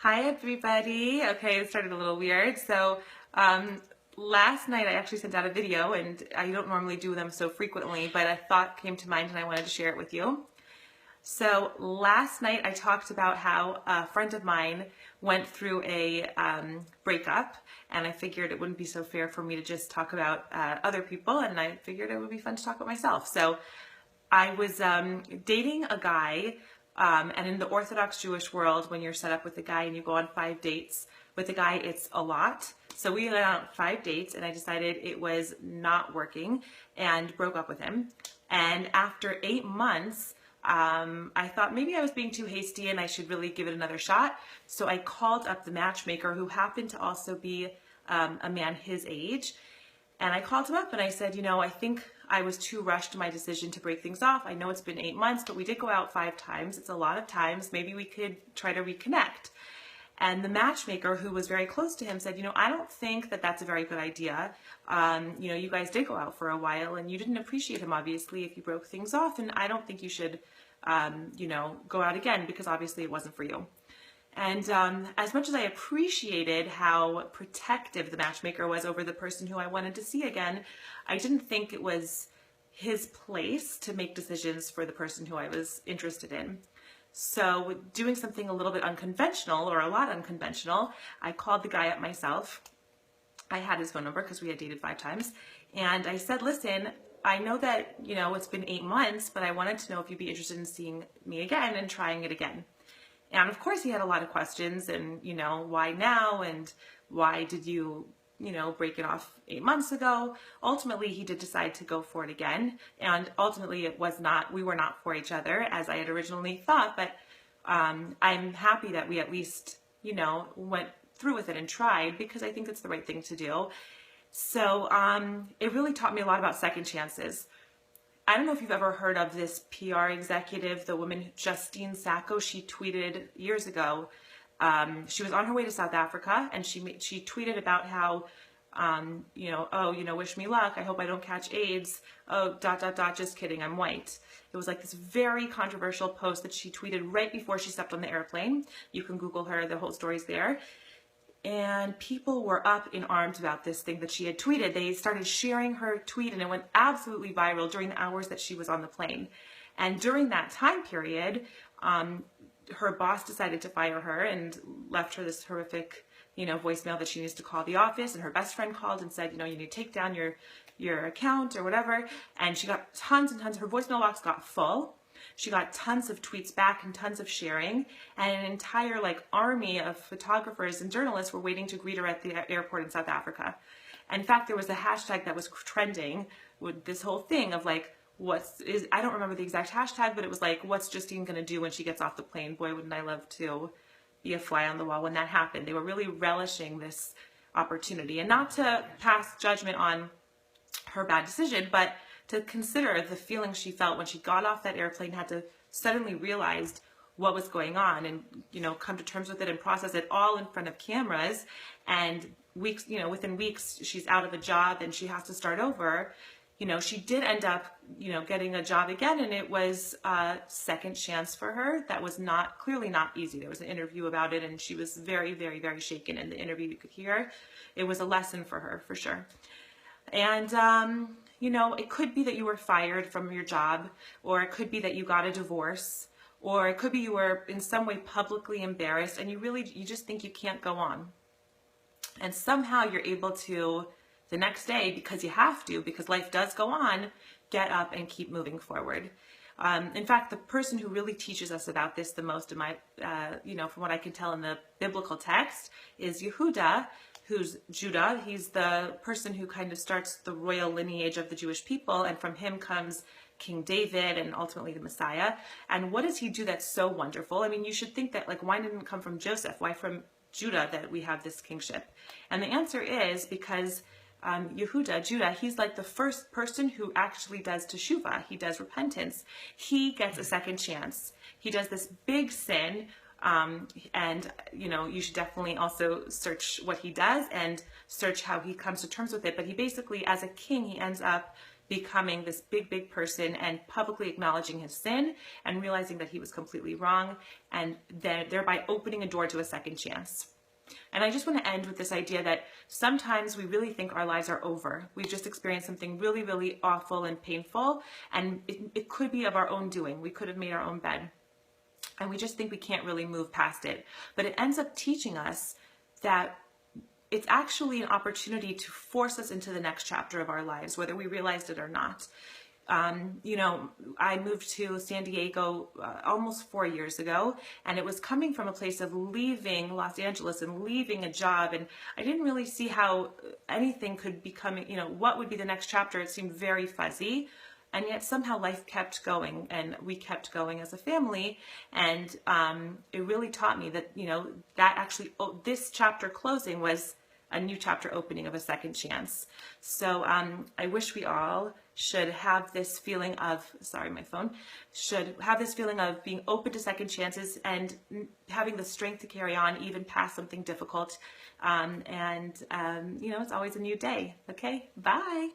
Hi everybody. Okay, it started a little weird. Last night I actually sent out a video, and I don't normally do them so frequently, but a thought came to mind and I wanted to share it with you. So last night I talked about how a friend of mine went through a breakup, and I figured it wouldn't be so fair for me to just talk about other people, and I figured it would be fun to talk about myself. So I was dating a guy, and in the Orthodox Jewish world, when you're set up with a guy and you go on 5 dates with a guy, it's a lot. So we went on 5 dates, and I decided it was not working and broke up with him. And after 8 months, I thought maybe I was being too hasty and I should really give it another shot. So I called up the matchmaker, who happened to also be a man his age. And I called him up and I said, I think I was too rushed in my decision to break things off. I know it's been 8 months, but we did go out 5 times. It's a lot of times. Maybe we could try to reconnect. And the matchmaker, who was very close to him, said, I don't think that that's a very good idea. You guys did go out for a while and you didn't appreciate him, obviously, if you broke things off. And I don't think you should, go out again, because obviously it wasn't for you. And as much as I appreciated how protective the matchmaker was over the person who I wanted to see again, I didn't think it was his place to make decisions for the person who I was interested in. So doing something a little bit unconventional, or a lot unconventional, I called the guy up myself. I had his phone number because we had dated 5 times. And I said, listen, I know that, it's been 8 months, but I wanted to know if you'd be interested in seeing me again and trying it again. And of course he had a lot of questions, and, why now? And why did you, break it off 8 months ago? Ultimately, he did decide to go for it again. And ultimately we were not for each other, as I had originally thought, but I'm happy that we at least, went through with it and tried, because I think it's the right thing to do. So it really taught me a lot about second chances. I don't know if you've ever heard of this PR executive, the woman Justine Sacco. She tweeted years ago. She was on her way to South Africa, and she tweeted about how, wish me luck. I hope I don't catch AIDS. Oh, ... just kidding. I'm white. It was like this very controversial post that she tweeted right before she stepped on the airplane. You can Google her. The whole story's there. And people were up in arms about this thing that she had tweeted. They started sharing her tweet, and it went absolutely viral during the hours that she was on the plane. And during that time period, her boss decided to fire her and left her this horrific, voicemail that she needs to call the office. And her best friend called and said, you need to take down your account or whatever. And she got tons and tons. Her voicemail box got full. She got tons of tweets back and tons of sharing, and an entire army of photographers and journalists were waiting to greet her at the airport in South Africa. In fact, there was a hashtag that was trending with this whole thing of I don't remember the exact hashtag, but it was what's Justine going to do when she gets off the plane? Boy, wouldn't I love to be a fly on the wall when that happened. They were really relishing this opportunity, and not to pass judgment on her bad decision, but to consider the feeling she felt when she got off that airplane, had to suddenly realize what was going on, and, come to terms with it and process it all in front of cameras. And weeks, within weeks, she's out of a job and she has to start over. She did end up, getting a job again, and it was a second chance for her. That was clearly not easy. There was an interview about it, and she was very, very, very shaken in the interview. You could hear it was a lesson for her, for sure. And, it could be that you were fired from your job, or it could be that you got a divorce, or it could be you were in some way publicly embarrassed, and you just think you can't go on. And somehow you're able to, the next day, because you have to, because life does go on, get up and keep moving forward. In fact, the person who really teaches us about this the most, in my, from what I can tell in the biblical text, is Yehuda, who's Judah. He's the person who kind of starts the royal lineage of the Jewish people, and from him comes King David and ultimately the Messiah. And what does he do that's so wonderful? I mean, you should think that, why didn't it come from Joseph? Why from Judah that we have this kingship? And the answer is because Yehuda, Judah, he's the first person who actually does teshuvah. He does repentance. He gets a second chance. He does this big sin. And, you should definitely also search what he does and search how he comes to terms with it. But he basically, as a king, he ends up, becoming this big person and publicly acknowledging his sin and realizing that he was completely wrong, and thereby opening a door to a second chance. And I just want to end with this idea that sometimes we really think our lives are over. We've just experienced something really awful and painful, and it could be of our own doing. We could have made our own bed, and we just think we can't really move past it. But it ends up teaching us that it's actually an opportunity to force us into the next chapter of our lives, whether we realized it or not. You know, I moved to San Diego almost 4 years ago, and it was coming from a place of leaving Los Angeles and leaving a job, and I didn't really see how anything could become, you know, what would be the next chapter. It seemed very fuzzy, and yet somehow life kept going, and we kept going as a family, and it really taught me that, you know, that actually, this chapter closing was a new chapter opening of a second chance. So I wish we all should have this feeling of, should have this feeling of being open to second chances and having the strength to carry on even past something difficult. You know, it's always a new day. Okay, bye.